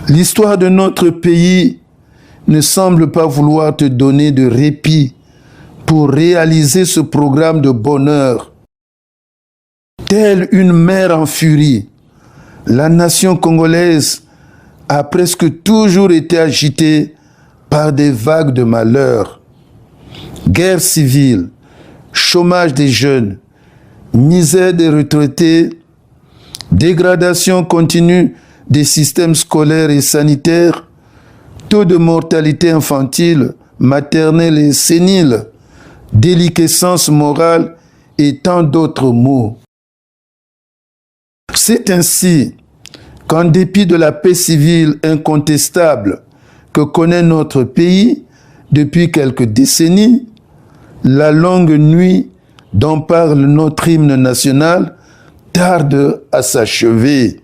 L'histoire de notre pays ne semble pas vouloir te donner de répit pour réaliser ce programme de bonheur. Telle une mer en furie, la nation congolaise a presque toujours été agitée par des vagues de malheur. Guerre civile, chômage des jeunes, misère des retraités, dégradation continue des systèmes scolaires et sanitaires, taux de mortalité infantile, maternelle et sénile, déliquescence morale et tant d'autres maux. C'est ainsi qu'en dépit de la paix civile incontestable que connaît notre pays depuis quelques décennies, la longue nuit dont parle notre hymne national tarde à s'achever.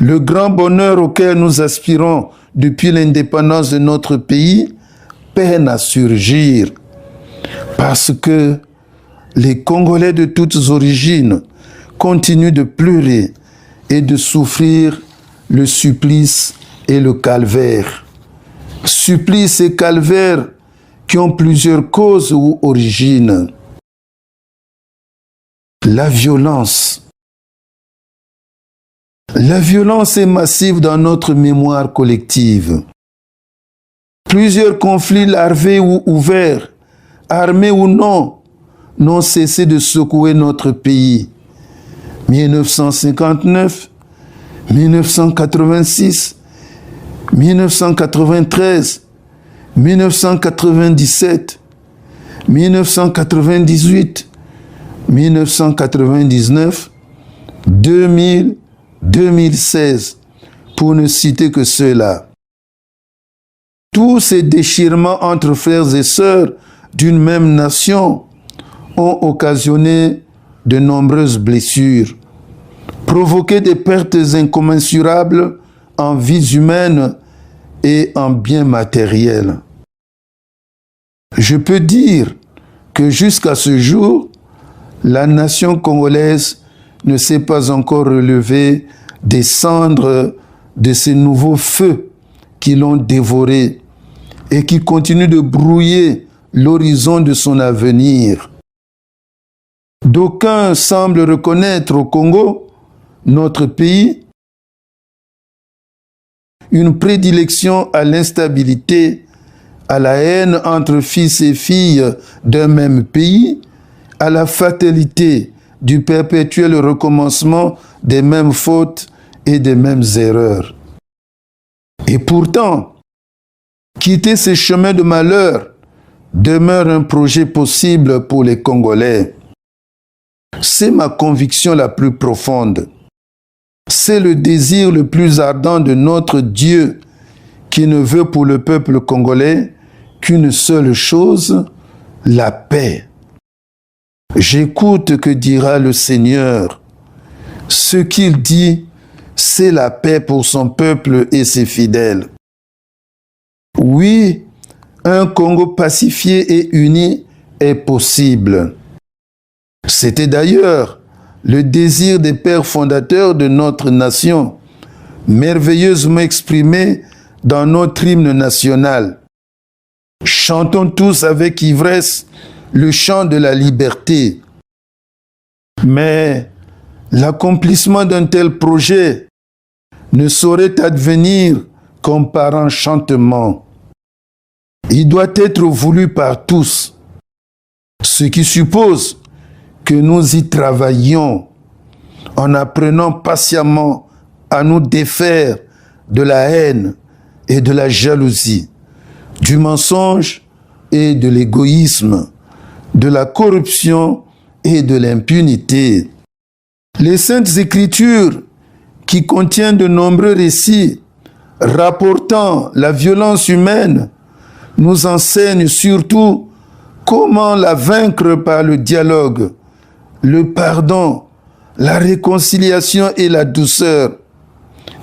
Le grand bonheur auquel nous aspirons depuis l'indépendance de notre pays peine à surgir parce que les Congolais de toutes origines continuent de pleurer et de souffrir le supplice et le calvaire. Supplice et calvaire qui ont plusieurs causes ou origines. La violence. La violence est massive dans notre mémoire collective. Plusieurs conflits larvés ou ouverts, armés ou non, n'ont cessé de secouer notre pays. 1959, 1986, 1993, 1997, 1998, 1999, 2000, 2016, pour ne citer que ceux-là. Tous ces déchirements entre frères et sœurs d'une même nation ont occasionné de nombreuses blessures, provoqué des pertes incommensurables en vies humaines et en biens matériels. Je peux dire que jusqu'à ce jour, la nation congolaise ne s'est pas encore relevée des cendres de ces nouveaux feux qui l'ont dévoré et qui continuent de brouiller l'horizon de son avenir. D'aucuns semblent reconnaître au Congo, notre pays, une prédilection à l'instabilité, à la haine entre fils et filles d'un même pays, à la fatalité du perpétuel recommencement des mêmes fautes et des mêmes erreurs. Et pourtant, quitter ces chemins de malheur demeure un projet possible pour les Congolais. C'est ma conviction la plus profonde. C'est le désir le plus ardent de notre Dieu qui ne veut pour le peuple congolais qu'une seule chose, la paix. J'écoute que dira le Seigneur. Ce qu'il dit, c'est la paix pour son peuple et ses fidèles. Oui, un Congo pacifié et uni est possible. C'était d'ailleurs le désir des pères fondateurs de notre nation, merveilleusement exprimé dans notre hymne national. Chantons tous avec ivresse le chant de la liberté. Mais l'accomplissement d'un tel projet ne saurait advenir comme par enchantement. Il doit être voulu par tous, ce qui suppose que nous y travaillions en apprenant patiemment à nous défaire de la haine et de la jalousie, du mensonge et de l'égoïsme, de la corruption et de l'impunité. Les Saintes Écritures, qui contiennent de nombreux récits rapportant la violence humaine, nous enseignent surtout comment la vaincre par le dialogue, le pardon, la réconciliation et la douceur,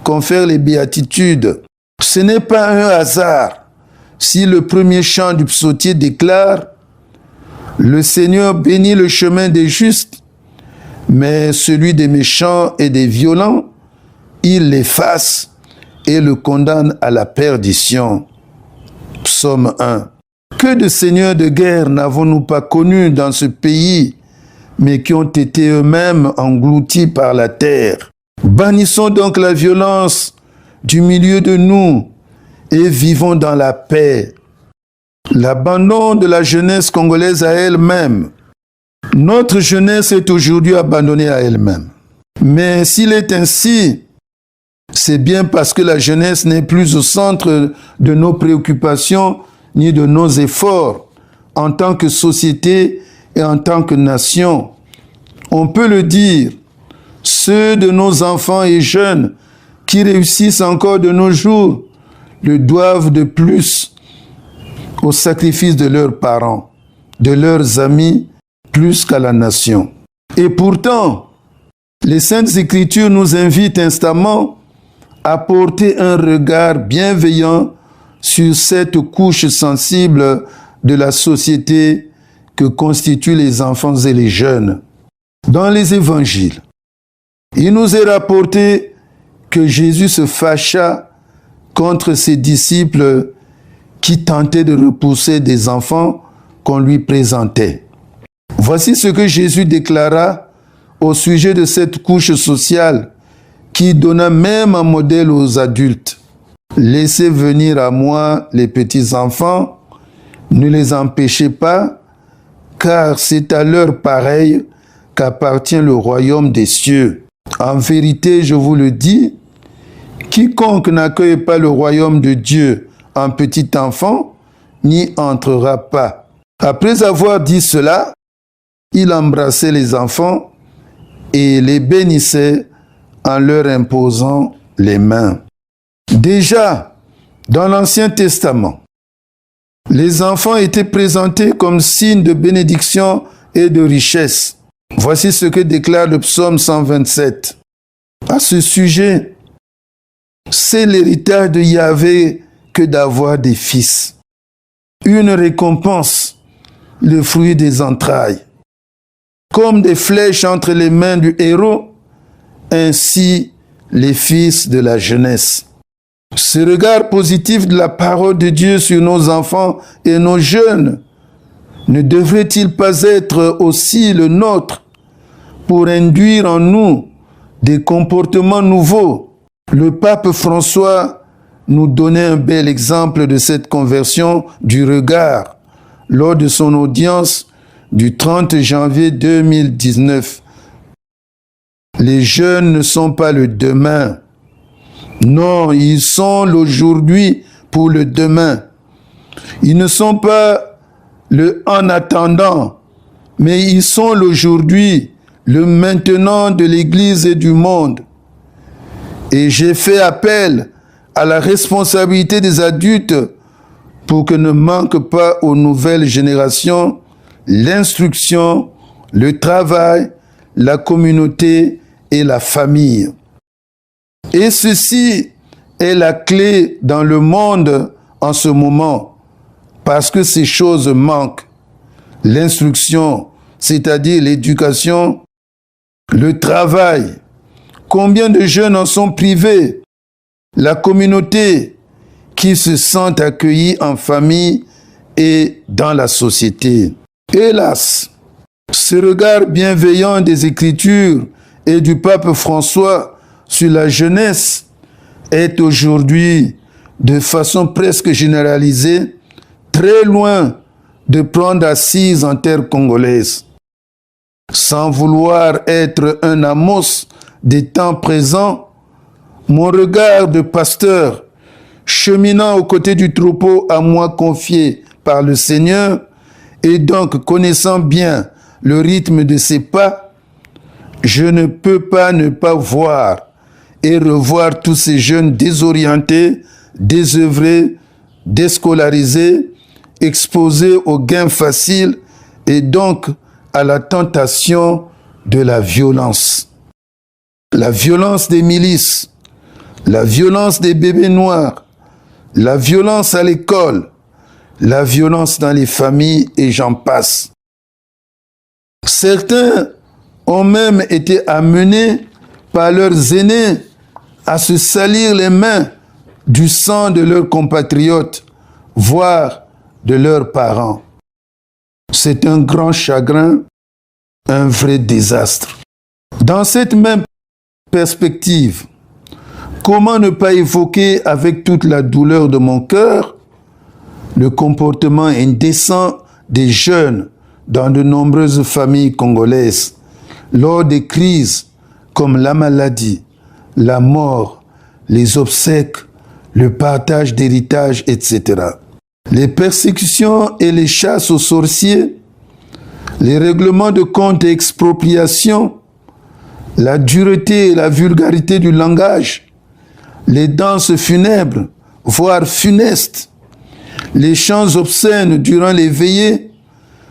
confèrent les béatitudes. Ce n'est pas un hasard si le premier chant du psautier déclare « Le Seigneur bénit le chemin des justes, mais celui des méchants et des violents, il l'efface et le condamnent à la perdition. Psaume 1. Que de seigneurs de guerre n'avons-nous pas connus dans ce pays, mais qui ont été eux-mêmes engloutis par la terre? Bannissons donc la violence du milieu de nous et vivons dans la paix. L'abandon de la jeunesse congolaise à elle-même. Notre jeunesse est aujourd'hui abandonnée à elle-même. Mais s'il est ainsi, c'est bien parce que la jeunesse n'est plus au centre de nos préoccupations ni de nos efforts en tant que société et en tant que nation. On peut le dire, ceux de nos enfants et jeunes qui réussissent encore de nos jours le doivent de plus au sacrifice de leurs parents, de leurs amis, plus qu'à la nation. Et pourtant, les Saintes Écritures nous invitent instamment à porter un regard bienveillant sur cette couche sensible de la société que constituent les enfants et les jeunes. Dans les évangiles, il nous est rapporté que Jésus se fâcha contre ses disciples qui tentaient de repousser des enfants qu'on lui présentait. Voici ce que Jésus déclara au sujet de cette couche sociale qui donna même un modèle aux adultes. Laissez venir à moi les petits enfants, ne les empêchez pas, car c'est à l'heure pareille qu'appartient le royaume des cieux. En vérité, je vous le dis, quiconque n'accueille pas le royaume de Dieu en petit enfant n'y entrera pas. Après avoir dit cela, il embrassait les enfants et les bénissait en leur imposant les mains. Déjà, dans l'Ancien Testament, les enfants étaient présentés comme signe de bénédiction et de richesse. Voici ce que déclare le psaume 127. À ce sujet, c'est l'héritage de Yahvé que d'avoir des fils. Une récompense, le fruit des entrailles. Comme des flèches entre les mains du héros, ainsi les fils de la jeunesse. Ce regard positif de la parole de Dieu sur nos enfants et nos jeunes ne devrait-il pas être aussi le nôtre pour induire en nous des comportements nouveaux? Le pape François nous donnait un bel exemple de cette conversion du regard lors de son audience du 30 janvier 2019. Les jeunes ne sont pas le demain. Non, ils sont l'aujourd'hui pour le demain. Ils ne sont pas le en attendant, mais ils sont l'aujourd'hui, le maintenant de l'Église et du monde. Et j'ai fait appel à la responsabilité des adultes pour que ne manque pas aux nouvelles générations l'instruction, le travail, la communauté et la famille. Et ceci est la clé dans le monde en ce moment, parce que ces choses manquent. L'instruction, c'est-à-dire l'éducation, le travail. Combien de jeunes en sont privés? La communauté qui se sent accueillie en famille et dans la société. Hélas, ce regard bienveillant des Écritures et du pape François sur la jeunesse est aujourd'hui, de façon presque généralisée, très loin de prendre assise en terre congolaise. Sans vouloir être un Amos des temps présents, mon regard de pasteur, cheminant aux côtés du troupeau à moi confié par le Seigneur, et donc connaissant bien le rythme de ses pas, je ne peux pas ne pas voir et revoir tous ces jeunes désorientés, désœuvrés, déscolarisés, exposés aux gains faciles et donc à la tentation de la violence. La violence des milices, la violence des bébés noirs, la violence à l'école, la violence dans les familles et j'en passe. Certains ont même été amenés par leurs aînés à se salir les mains du sang de leurs compatriotes, voire de leurs parents. C'est un grand chagrin, un vrai désastre. Dans cette même perspective, comment ne pas évoquer avec toute la douleur de mon cœur le comportement indécent des jeunes dans de nombreuses familles congolaises lors des crises comme la maladie, la mort, les obsèques, le partage d'héritage, etc. Les persécutions et les chasses aux sorciers, les règlements de comptes et expropriations, la dureté et la vulgarité du langage, les danses funèbres, voire funestes, les chants obscènes durant les veillées,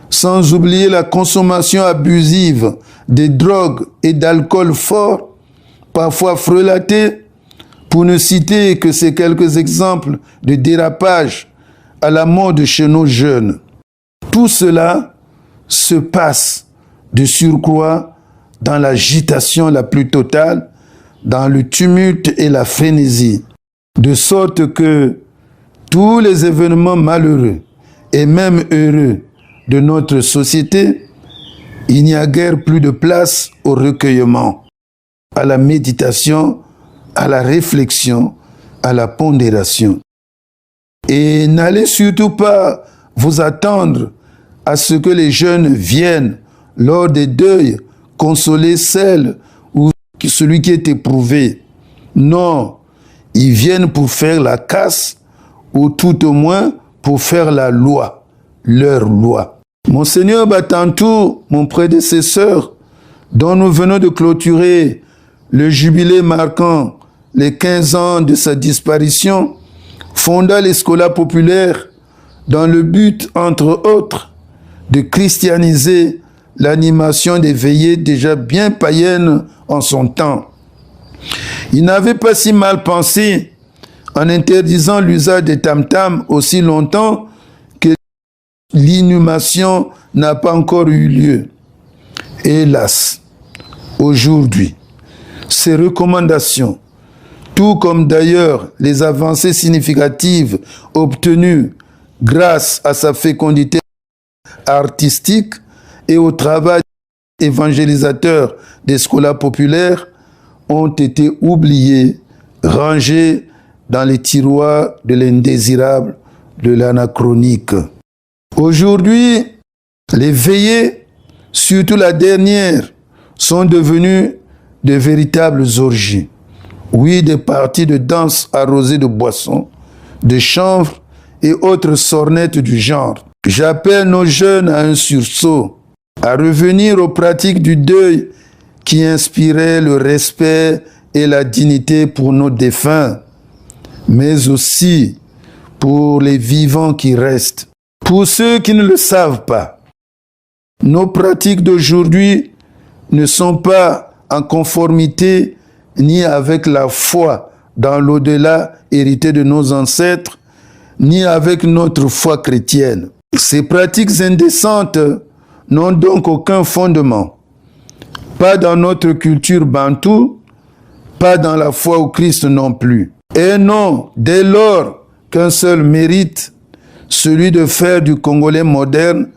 sans oublier la consommation abusive des drogues et d'alcool fort, parfois frelatés, pour ne citer que ces quelques exemples de dérapage à la mode chez nos jeunes. Tout cela se passe de surcroît dans l'agitation la plus totale, dans le tumulte et la frénésie, de sorte que tous les événements malheureux et même heureux de notre société, il n'y a guère plus de place au recueillement, à la méditation, à la réflexion, à la pondération. Et n'allez surtout pas vous attendre à ce que les jeunes viennent lors des deuils consoler celle ou celui qui est éprouvé. Non, ils viennent pour faire la casse ou tout au moins pour faire la loi, leur loi. Monseigneur Batantou, mon prédécesseur, dont nous venons de clôturer le jubilé marquant les 15 ans de sa disparition, fonda les scolas populaires dans le but, entre autres, de christianiser l'animation des veillées déjà bien païennes en son temps. Il n'avait pas si mal pensé en interdisant l'usage des tam-tams aussi longtemps que l'inhumation n'a pas encore eu lieu. Hélas, aujourd'hui, ces recommandations, tout comme d'ailleurs les avancées significatives obtenues grâce à sa fécondité artistique et au travail évangélisateur des scolas populaires, ont été oubliées, rangées dans les tiroirs de l'indésirable, de l'anachronique. Aujourd'hui, les veillées, surtout la dernière, sont devenues de véritables orgies. Oui, des parties de danse arrosées de boissons, de chanvre et autres sornettes du genre. J'appelle nos jeunes à un sursaut, à revenir aux pratiques du deuil qui inspiraient le respect et la dignité pour nos défunts, mais aussi pour les vivants qui restent. Pour ceux qui ne le savent pas, nos pratiques d'aujourd'hui ne sont pas en conformité ni avec la foi dans l'au-delà hérité de nos ancêtres, ni avec notre foi chrétienne. Ces pratiques indécentes n'ont donc aucun fondement, pas dans notre culture bantoue, pas dans la foi au Christ non plus. Et non, dès lors qu'un seul mérite, celui de faire du Congolais moderne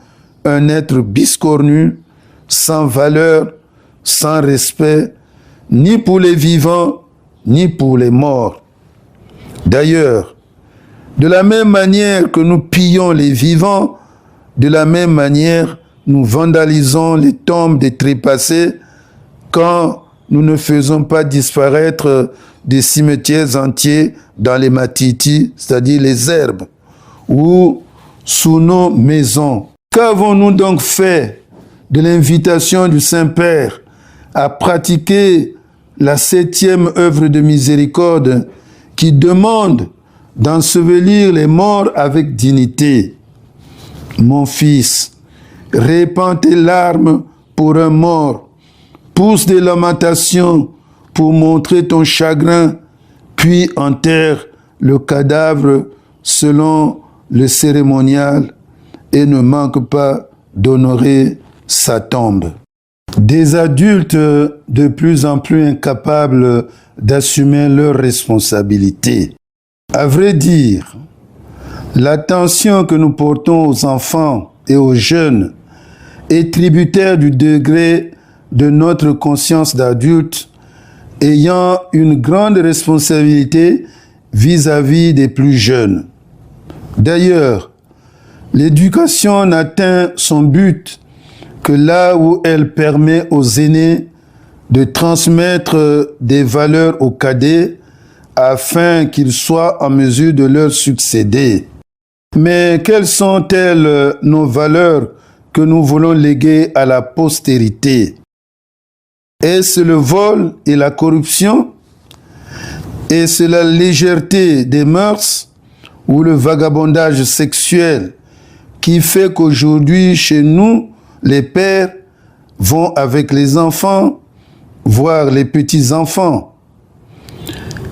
un être biscornu, sans valeur, sans respect, ni pour les vivants, ni pour les morts. D'ailleurs, de la même manière que nous pillons les vivants, de la même manière, nous vandalisons les tombes des trépassés quand nous ne faisons pas disparaître des cimetières entiers dans les matitis, c'est-à-dire les herbes, ou sous nos maisons. Qu'avons-nous donc fait de l'invitation du Saint-Père à pratiquer la 7e œuvre de miséricorde qui demande d'ensevelir les morts avec dignité? Mon fils, répands tes larmes pour un mort, pousse des lamentations pour montrer ton chagrin, puis enterre le cadavre selon le cérémonial et ne manque pas d'honorer sa tombe. Des adultes de plus en plus incapables d'assumer leurs responsabilités. À vrai dire, l'attention que nous portons aux enfants et aux jeunes est tributaire du degré de notre conscience d'adulte ayant une grande responsabilité vis-à-vis des plus jeunes. D'ailleurs, l'éducation n'atteint son but que là où elle permet aux aînés de transmettre des valeurs aux cadets afin qu'ils soient en mesure de leur succéder. Mais quelles sont-elles nos valeurs que nous voulons léguer à la postérité? Est-ce le vol et la corruption? Est-ce la légèreté des mœurs ou le vagabondage sexuel qui fait qu'aujourd'hui, chez nous, les pères vont avec les enfants, voire les petits-enfants?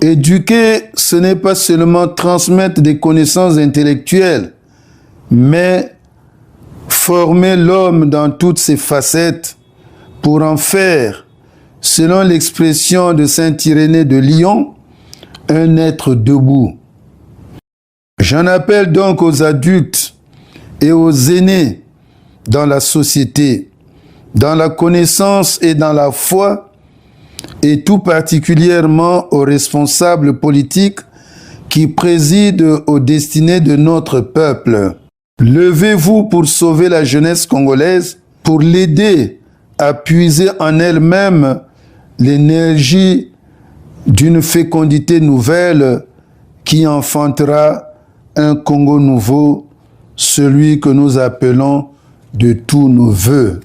Éduquer, ce n'est pas seulement transmettre des connaissances intellectuelles, mais former l'homme dans toutes ses facettes pour en faire, selon l'expression de saint Irénée de Lyon, un être debout. J'en appelle donc aux adultes et aux aînés dans la société, dans la connaissance et dans la foi, et tout particulièrement aux responsables politiques qui président aux destinées de notre peuple. Levez-vous pour sauver la jeunesse congolaise, pour l'aider à puiser en elle-même l'énergie d'une fécondité nouvelle qui enfantera un Congo nouveau, celui que nous appelons de tous nos vœux.